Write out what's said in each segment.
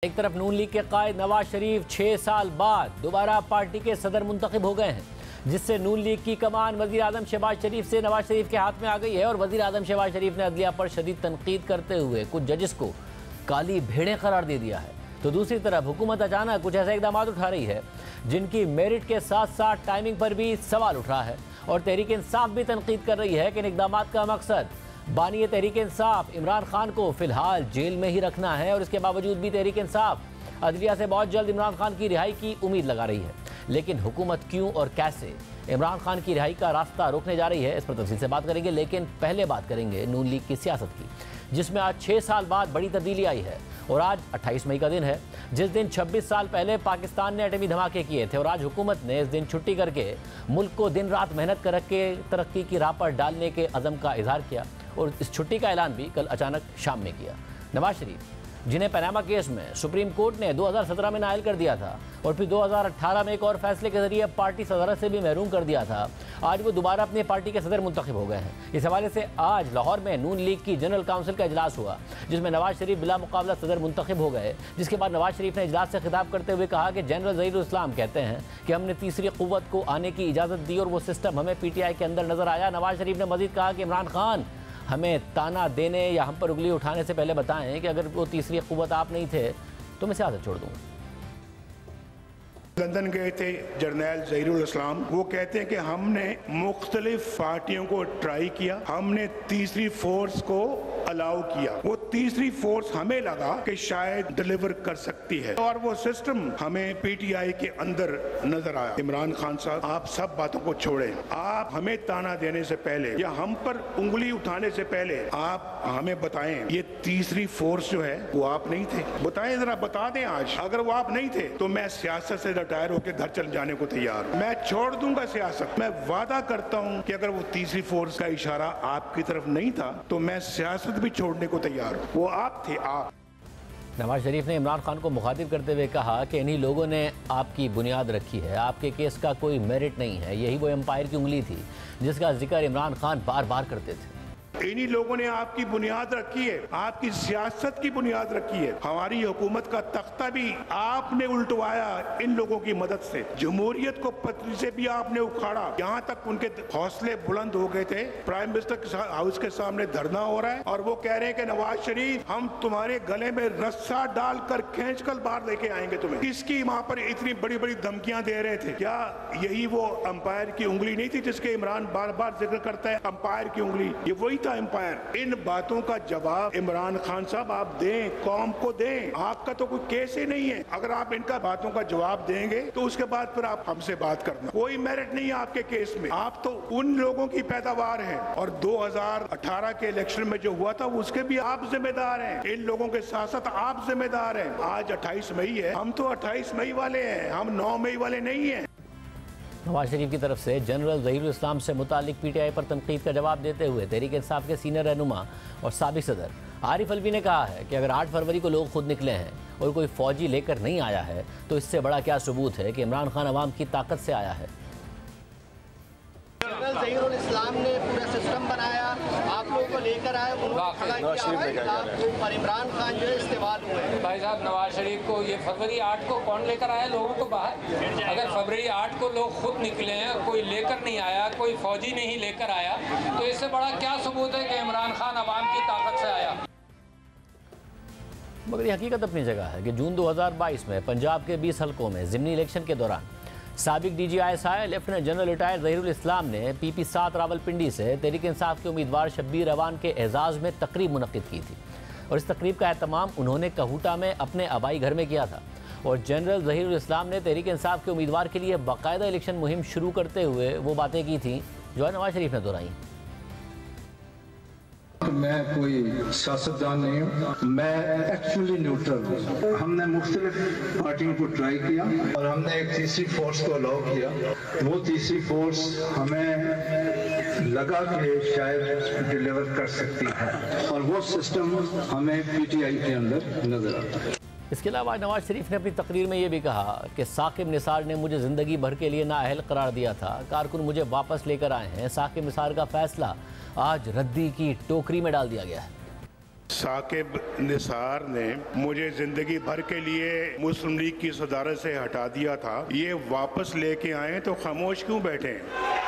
एक तरफ नून लीग के कायद नवाज शरीफ 6 साल बाद दोबारा पार्टी के सदर मुंतखब हो गए हैं, जिससे नून लीग की कमान वजीर आजम शहबाज शरीफ से नवाज शरीफ के हाथ में आ गई है। और वजीर आजम शहबाज शरीफ ने अदलिया पर शदीद तनकीद करते हुए कुछ जजेस को काली भेड़ें करार दे दिया है। तो दूसरी तरफ हुकूमत अचानक कुछ ऐसे इकदाम उठा रही है जिनकी मेरिट के साथ साथ टाइमिंग पर भी सवाल उठ रहा है। और तहरीक इंसाफ भी तनकीद कर रही है कि इन इकदाम का मकसद बानी तहरीक इंसाफ इमरान खान को फिलहाल जेल में ही रखना है। और इसके बावजूद भी तहरीक इंसाफ अदलिया से बहुत जल्द इमरान खान की रिहाई की उम्मीद लगा रही है। लेकिन हुकूमत क्यों और कैसे इमरान खान की रिहाई का रास्ता रोकने जा रही है, इस पर तफसील से बात करेंगे। लेकिन पहले बात करेंगे नून लीग की सियासत की, जिसमें आज 6 साल बाद बड़ी तब्दीली आई है। और आज 28 मई का दिन है, जिस दिन 26 साल पहले पाकिस्तान ने एटमी धमाके किए थे। और आज हुकूमत ने इस दिन छुट्टी करके मुल्क को दिन रात मेहनत करके तरक्की की राह पर डालने के अज़म का इजहार किया। और इस छुट्टी का ऐलान भी कल अचानक शाम में किया। नवाज शरीफ, जिन्हें पनामा केस में सुप्रीम कोर्ट ने 2017 में नाअहल कर दिया था और फिर 2018 में एक और फैसले के जरिए पार्टी सदरत से भी महरूम कर दिया था, आज वो दोबारा अपनी पार्टी के सदर मुंतखब हो गए हैं। इस हवाले से आज लाहौर में नून लीग की जनरल काउंसिल का इजलास हुआ, जिसमें नवाज शरीफ बिला मुकाबला सदर मुंतखब हो गए। जिसके बाद नवाज शरीफ ने इजलास से खिताब करते हुए कहा कि जनरल ज़हीरुल इस्लाम कहते हैं कि हमने तीसरी क़ुव्वत को आने की इजाज़त दी और वो सिस्टम हमें PTI के अंदर नजर आया। नवाज शरीफ ने मजीद कहा कि इमरान खान हमें ताना देने या हम पर उंगली उठाने से पहले बताएं कि अगर वो तीसरी क़ुव्वत आप नहीं थे तो मैं सियासत छोड़ दूंगा। लंदन गए थे जर्नैल ज़हीरुल इस्लाम, वो कहते हैं कि हमने मुख्तलिफ पार्टियों को ट्राई किया, हमने तीसरी फोर्स को अलाउ किया। वो तीसरी फोर्स हमें लगा कि शायद डिलीवर कर सकती है और वो सिस्टम हमें PTI के अंदर नजर आया। इमरान खान साहब, आप सब बातों को छोड़ें, आप हमें ताना देने से पहले या हम पर उंगली उठाने से पहले आप हमें बताएं ये तीसरी फोर्स जो है वो आप नहीं थे। बताएं, जरा बता दें आज। अगर वो आप नहीं थे तो मैं सियासत से रिटायर होकर घर चल जाने को तैयार हूं। मैं छोड़ दूंगा सियासत। मैं वादा करता हूं कि अगर वो तीसरी फोर्स का इशारा आपकी तरफ नहीं था तो मैं सियासत भी छोड़ने को तैयार हूं। वो आप थे, आप। नवाज शरीफ ने इमरान खान को मुखातिब करते हुए कहा कि इन्हीं लोगों ने आपकी बुनियाद रखी है, आपके केस का कोई मेरिट नहीं है। यही वो एम्पायर की उंगली थी जिसका जिक्र इमरान खान बार बार करते थे। इन्हीं लोगों ने आपकी बुनियाद रखी है, आपकी सियासत की बुनियाद रखी है। हमारी हुकूमत का तख्ता भी आपने उल्टवाया इन लोगों की मदद से। जमहूरियत को पतली से भी आपने उखाड़ा। यहाँ तक उनके हौसले बुलंद हो गए थे। प्राइम मिनिस्टर हाउस के सामने धरना हो रहा है और वो कह रहे हैं कि नवाज शरीफ हम तुम्हारे गले में रस्सा डालकर खींच कर बाहर लेके आएंगे तुम्हें। किसकी वहाँ पर इतनी बड़ी बड़ी धमकियां दे रहे थे? क्या यही वो अंपायर की उंगली नहीं थी जिसके इमरान बार बार जिक्र करता है? अंपायर की उंगली, ये वही एम्पायर। इन बातों का जवाब इमरान खान साहब आप दें, कौम को दें। आपका तो कोई केस ही नहीं है। अगर आप इनका बातों का जवाब देंगे तो उसके बाद फिर आप हमसे बात करना। कोई मेरिट नहीं है आपके केस में। आप तो उन लोगों की पैदावार हैं और 2018 के इलेक्शन में जो हुआ था उसके भी आप जिम्मेदार हैं। इन लोगों के साथ साथ आप जिम्मेदार हैं। आज 28 मई है, हम तो 28 मई वाले हैं, हम 9 मई वाले नहीं हैं। नवाज शरीफ की तरफ से जनरल ज़हीरुल इस्लाम से मुतालिक PTI पर तनकीद का जवाब देते हुए तहरीक इंसाफ के सीनियर रहनुमा और साबिक सदर आरिफ अलवी ने कहा है कि अगर 8 फरवरी को लोग खुद निकले हैं और कोई फौजी लेकर नहीं आया है तो इससे बड़ा क्या सबूत है कि इमरान खान अवाम की ताकत से आया है। जनरल ज़हीरुल इस्लाम ने पूरा सिस्टम बनाया, आप लोगों को लेकर आए, और इमरान खान जो है इस्तेमाल हुए। भाई साहब, नवाज शरीफ को ये फरवरी 8 को कौन लेकर आया लोगों को बाहर? अगर फरवरी 8 को लोग खुद निकले हैं, कोई लेकर नहीं आया, कोई फौजी नहीं लेकर आया, तो इससे बड़ा क्या सबूत है कि इमरान खान अवाम की ताकत से आया? मगर ये हकीकत अपनी जगह है कि जून 2022 में पंजाब के 20 हलकों में ज़िमनी इलेक्शन के दौरान साबिक DGI lieutenant general retired Zaheerul इस्लाम ने PP7 रावलपिंडी से तहरीक इंसाफ के उम्मीदवार शब्बीर अवान के एजाज़ में तकरीब मुनक्किद की थी। और इस तकरीब का एहतमाम उन्होंने कहूटा में अपने आबाई घर में किया था। और जनरल ज़हीरुल इस्लाम ने तहरीक इंसाफ के उम्मीदवार के लिए बाकायदा इलेक्शन मुहिम शुरू करते हुए वो बातें की थी जो नवाज शरीफ ने दोहराई। मैं कोई सियासतदान नहीं हूँ, मैं एक्चुअली न्यूट्रल हूँ। हमने मुख्तलिफ पार्टियों को ट्राई किया और हमने एक तीसरी फोर्स को अलाउ किया। वो तीसरी फोर्स हमें लगा कि शायद डिलीवर कर सकती है और वो सिस्टम हमें PTI के अंदर नजर आता है। इसके अलावा नवाज शरीफ ने अपनी तकरीर में ये भी कहा कि साकिब निसार ने मुझे ज़िंदगी भर के लिए नाअहल करार दिया था, कारकुन मुझे वापस लेकर आए हैं। साकिब निसार का फैसला आज रद्दी की टोकरी में डाल दिया गया है। साकिब निसार ने मुझे जिंदगी भर के लिए मुस्लिम लीग की सदारत से हटा दिया था, ये वापस लेके आए तो खामोश क्यों बैठे हैं?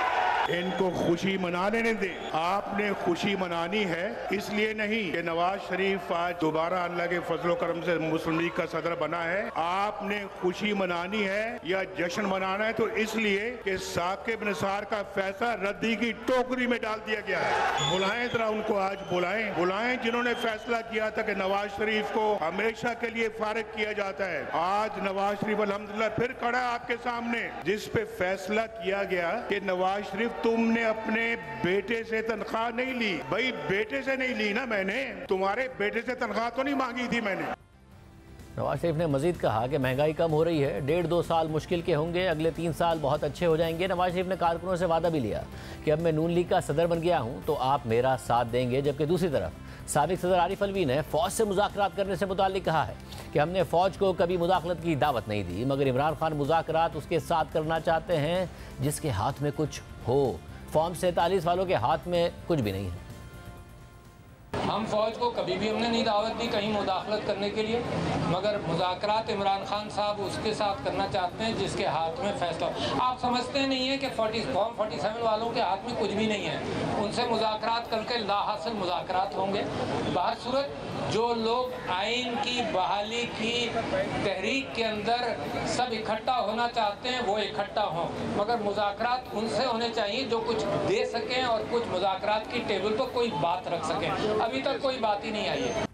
इनको खुशी मना लेने दें। आपने खुशी मनानी है इसलिए नहीं कि नवाज शरीफ आज दोबारा अल्लाह के फजलो करम से मुस्लिम लीग का सदर बना है। आपने खुशी मनानी है या जश्न मनाना है तो इसलिए कि साकिब निसार का फैसला रद्दी की टोकरी में डाल दिया गया है। बुलाएं जरा उनको, आज बुलाएं जिन्होंने फैसला किया था कि नवाज शरीफ को हमेशा के लिए फारिग किया जाता है। आज नवाज शरीफ अल्हम्दुलिल्लाह फिर खड़ा है आपके सामने, जिस पे फैसला किया गया कि नवाज शरीफ तुमने अपने बेटे से तनख्वाह नहीं ली। भाई बेटे से नहीं ली ना मैंने, तुम्हारे बेटे से तनख्वाह तो नहीं मांगी थी मैंने। नवाज शरीफ ने मजीद कहा कि महंगाई कम हो रही है, 1.5-2 साल मुश्किल के होंगे, अगले 3 साल बहुत अच्छे हो जाएंगे। नवाज शरीफ ने कारकुनों से वादा भी लिया कि अब मैं नून लीग का सदर बन गया हूं तो आप मेरा साथ देंगे। जबकि दूसरी तरफ साबिक सदर आरिफ अलवी ने फौज से मुज़ाकरात करने से मुताल्लिक कहा है कि हमने फौज को कभी मुदाखलत की दावत नहीं दी, मगर इमरान खान मुज़ाकरात उसके साथ करना चाहते हैं जिसके हाथ में कुछ हो। फॉर्म 47 वालों के हाथ में कुछ भी नहीं है। हम फौज को कभी भी हमने नहीं दावत दी कहीं मुदाखलत करने के लिए, मगर मुज़ाकरात इमरान खान साहब उसके साथ करना चाहते हैं जिसके हाथ में फैसला। आप समझते नहीं है कि फॉर्म 47 वालों के हाथ में कुछ भी नहीं है, उनसे मुज़ाकरात करके लाहासिल मुज़ाकरात होंगे। बाहर सूरत जो लोग आइन की बहाली की तहरीक के अंदर सब इकट्ठा होना चाहते हैं वो इकट्ठा हों, मगर मुज़ाकरात उनसे होने चाहिए जो कुछ दे सकें और कुछ मुज़ाकरात की टेबल पर कोई बात रख सकें। अभी तक कोई बात ही नहीं आई है।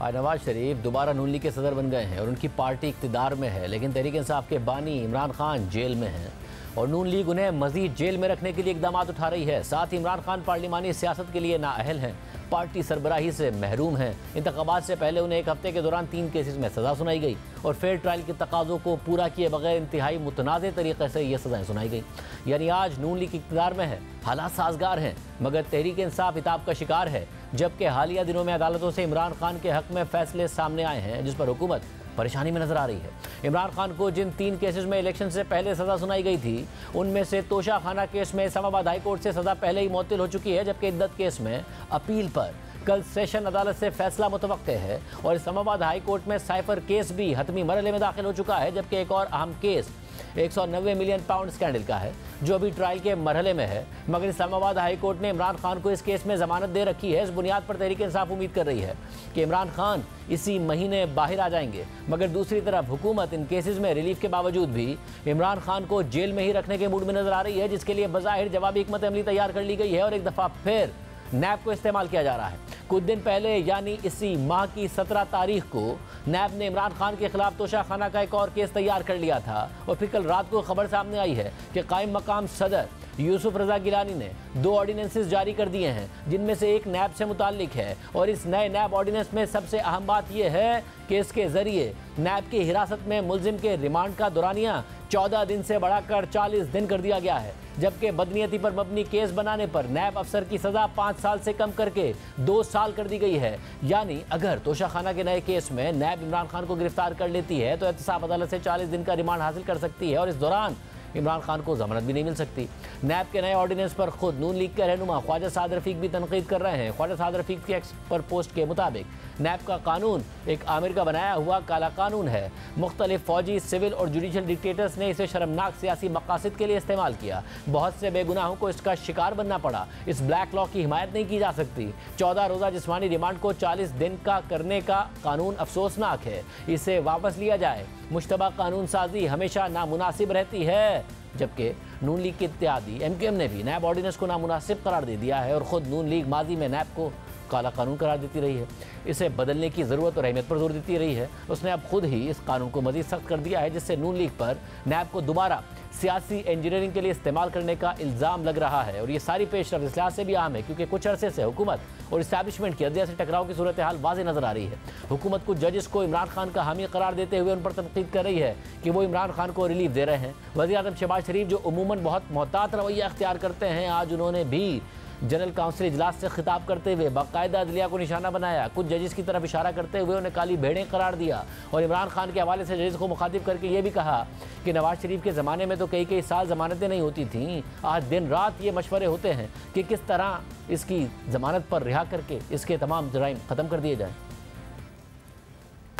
आज नवाज शरीफ दोबारा नून लीग के सदर बन गए हैं और उनकी पार्टी इक़्तिदार में है, लेकिन तहरीक इंसाफ के बानी इमरान खान जेल में हैं और नून लीग उन्हें मजीद जेल में रखने के लिए इक़दाम उठा रही है। साथ ही इमरान खान पार्लिमानी सियासत के लिए नाअहल हैं, पार्टी सरबराही से महरूम हैं। इंतखाबात से पहले उन्हें 1 हफ्ते के दौरान 3 केसेस में सज़ा सुनाई गई और फेयर ट्रायल के तकाज़ों को पूरा किए बगैर इंतहाई मुतनाज़ तरीके से ये सज़ाएँ सुनाई गई। यानी आज नून लीग इक़्तिदार में है, हालात साजगार हैं, मगर तहरीक इंसाफ इताब का शिकार है। जबकि हालिया दिनों में अदालतों से इमरान खान के हक़ में फैसले सामने आए हैं जिस पर हुकूमत परेशानी में नजर आ रही है। इमरान खान को जिन 3 केसेस में इलेक्शन से पहले सज़ा सुनाई गई थी उनमें से तोशा खाना केस में इस्लामाबाद हाई कोर्ट से सज़ा पहले ही मुअत्तल हो चुकी है, जबकि इद्दत केस में अपील पर कल सेशन अदालत से फैसला मुतवक्के है और इस्लामाबाद हाई कोर्ट में साइफर केस भी हतमी मरहले में दाखिल हो चुका है। जबकि एक और अहम केस 190 मिलियन पाउंड स्कैंडल का है जो अभी ट्रायल के मरहले में है, मगर इस्लामाबाद हाई कोर्ट ने इमरान खान को इस केस में जमानत दे रखी है। इस बुनियाद पर तहरीक इंसाफ उम्मीद कर रही है कि इमरान खान इसी महीने बाहर आ जाएंगे, मगर दूसरी तरफ हुकूमत इन केसेस में रिलीफ के बावजूद भी इमरान खान को जेल में ही रखने के मूड में नजर आ रही है, जिसके लिए बज़ाहिर जवाबी हिकमत अमली तैयार कर ली गई है और एक दफ़ा फिर नैब को इस्तेमाल किया जा रहा है। कुछ दिन पहले यानी इसी माह की 17 तारीख को नैब ने इमरान खान के खिलाफ तोशा खाना का एक और केस तैयार कर लिया था और फिर कल रात को खबर सामने आई है कि कायम मकाम सदर यूसुफ रजा गिलानी ने 2 ऑर्डिनेंसेस जारी कर दिए हैं, जिनमें से एक नैब से मुताल्लिक है। और इस नए नैब ऑर्डिनेंस में सबसे अहम बात यह है कि इसके जरिए नैब की हिरासत में मुलजिम के रिमांड का दौरानिया 14 दिन से बढ़ाकर 40 दिन कर दिया गया है, जबकि बदनीयती पर मबनी केस बनाने पर नैब अफसर की सजा 5 साल से कम करके 2 साल कर दी गई है। यानी अगर तोशा खाना के नए केस में नैब इमरान खान को गिरफ्तार कर लेती है तो एहतसाब अदालत से 40 दिन का रिमांड हासिल कर सकती है और इस दौरान इमरान खान को जमानत भी नहीं मिल सकती। नैब के नए ऑर्डिनेंस पर खुद नून लीग के रहनुमा ख्वाजा साद रफीक भी तनकीद कर रहे हैं। ख्वाजा साद रफीक की एक्स पर पोस्ट के मुताबिक नैब का कानून एक आमिर का बनाया हुआ काला कानून है। मुख्तलिफ फौजी, सिविल और जुडिशल डिक्टेटर्स ने इसे शर्मनाक सियासी मकासद के लिए इस्तेमाल किया। बहुत से बेगुनाहों को इसका शिकार बनना पड़ा। इस ब्लैक लॉ की हिमायत नहीं की जा सकती। 14 रोज़ा जिस्मानी रिमांड को 40 दिन का करने का कानून अफसोसनाक है, इसे वापस लिया जाए। मुश्तबा कानून साजी हमेशा नामुनासिब रहती है, जबकि नून लीग के इत्तेहादी MQM ने भी नैब ऑर्डिनेंस को नामुनासिब करार दे दिया है और ख़ुद नून लीग माजी में नैब को काला कानून करार देती रही है। इसे बदलने की ज़रूरत और अहमियत पर जोर देती रही है। उसने अब खुद ही इस कानून को मज़ीद सख्त कर दिया है, जिससे नून लीग पर नैब को दोबारा सियासी इंजीनियरिंग के लिए इस्तेमाल करने का इल्ज़ाम लग रहा है। और ये सारी पेशरफ इस लिहाज से भी अहम है क्योंकि कुछ अरसे से हुकूमत और इस्टेब्लिशमेंट की अदलिया से टकराव की सूरत हाल वाज़ेह नज़र आ रही है। हुकूमत कुछ जजेस को इमरान खान का हामी करार देते हुए उन पर तनकीद कर रही है कि वो इमरान खान को रिलीफ दे रहे हैं। वज़ीर आज़म शहबाज शरीफ जो उमूमन बहुत मोहतात रवैया अख्तियार करते हैं, आज उन्होंने भी जनरल काउंसिल इजलास से खिताब करते हुए बाकायदा अदलिया को निशाना बनाया, कुछ जजेस की तरफ इशारा करते हुए उन्हें काली भेड़ें करार दिया और इमरान खान के हवाले से जजेस को मुखातिब करके ये भी कहा कि नवाज शरीफ के ज़माने में तो कई साल ज़मानतें नहीं होती थीं, आज दिन रात ये मशवरे होते हैं कि किस तरह इसकी ज़मानत पर रिहा करके इसके तमाम जराइम ख़त्म कर दिए जाएँ।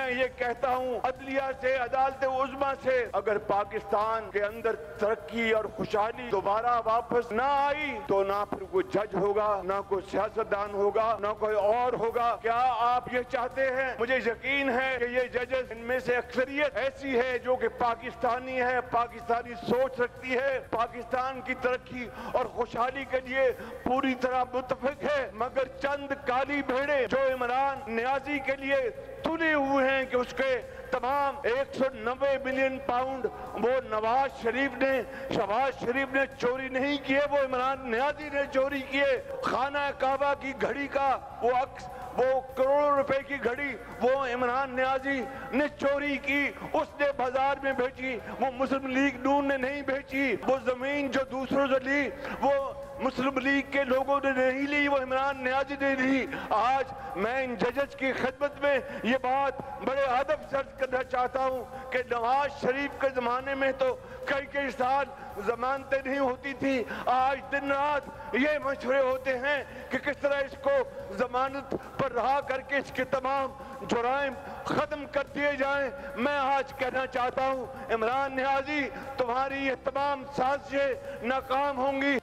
मैं ये कहता हूँ अदलिया से, अदालत उज़्मा से अगर पाकिस्तान के अंदर तरक्की और खुशहाली दोबारा वापस ना आई तो ना फिर कोई जज होगा, ना कोई सियासतदान होगा, ना कोई और होगा। क्या आप ये चाहते हैं? मुझे यकीन है कि ये जजेस इनमें से अक्सरियत ऐसी है जो कि पाकिस्तानी है, पाकिस्तानी सोच रखती है, पाकिस्तान की तरक्की और खुशहाली के लिए पूरी तरह मुत्तफिक है, मगर चंद काली भेड़े जो इमरान नियाजी के लिए तुले हुए हैं कि उसके तमाम 190 मिलियन पाउंड वो नवाज शरीफ ने, शहबाज शरीफ ने चोरी नहीं किए, वो इमरान नियाजी ने चोरी किए। खाना काबा की घड़ी का वो करोड़ों रुपए की घड़ी वो इमरान नियाजी ने चोरी की, उसने बाजार में बेची, वो मुस्लिम लीग नून ने नहीं बेची। वो जमीन जो दूसरों से ली वो मुस्लिम लीग के लोगों ने नहीं ली, वो इमरान नियाजी ने ली। आज मैं इन जजेस की खिदमत में ये बात बड़े अदब से करना चाहता हूँ कि नवाज शरीफ के ज़माने में तो कई साल जमानतें नहीं होती थी, आज दिन रात ये मशवरे होते हैं कि किस तरह इसको जमानत पर रहा करके इसके तमाम जुराइम ख़त्म कर दिए जाएं। मैं आज कहना चाहता हूँ इमरान नियाजी, तुम्हारी ये तमाम साजिशें नाकाम होंगी।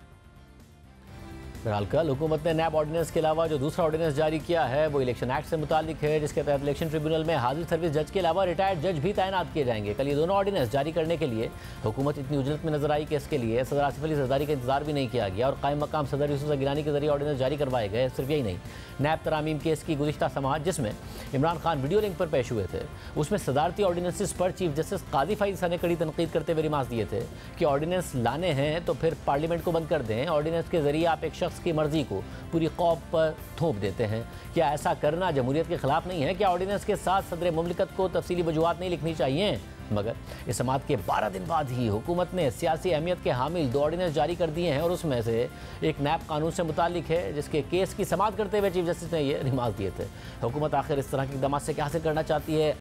फिलहाल कल हुकूमत ने नैब ऑर्डिनेंस के अलावा जो दूसरा ऑर्डिनेंस जारी किया है वो इलेक्शन एक्ट से मुतालिक है, जिसके तहत इलेक्शन ट्रिब्यूनल में हाजिर सर्विस जज के अलावा रिटायर्ड जज भी तैनात किए जाएंगे। कल ये दोनों ऑर्डिनेंस जारी करने के लिए हुकूमत इतनी उजलत में नजर आई कि इसके लिए सदर आसिफ अली जरदारी का इंतजार भी नहीं किया गया और कायम मकाम सदर यूसुफ गिलानी के जरिए ऑर्डिनेंस जारी करवाए गए। सिर्फ यही नहीं, नैब तरामीम केस की गुज़िश्ता समाअत जिसमें इमरान खान वीडियो लिंक पर पेश हुए थे, उसमें सदारती ऑर्डिनेंसेस पर चीफ जस्टिस काजी फैज़ ने कड़ी तनकीद करते हुए रिमार्क दिए थे कि ऑर्डिनेंस लाने हैं तो फिर पार्लियामेंट को बंद कर दें। ऑर्डिनेंस के जरिए आप एक शख्स की मर्जी को पूरी कौम पर थोप देते हैं। क्या ऐसा करना जमहूरियत के खिलाफ नहीं है? क्या ऑर्डिनेंस के साथ सदर मुमलिकत को तफसीली वजूहात नहीं लिखनी चाहिए? मगर इस समाअत के 12 दिन बाद ही हुकूमत ने सियासी अहमियत के हामिल 2 ऑर्डिनेंस जारी कर दिए हैं और उसमें से एक नैब कानून से मुतालिक है, जिसके केस की समाअत करते हुए चीफ जस्टिस ने ये रिमार्क दिए थे। हुकूमत आखिर इस तरह के इक़दाम से क्या हासिल करना चाहती है,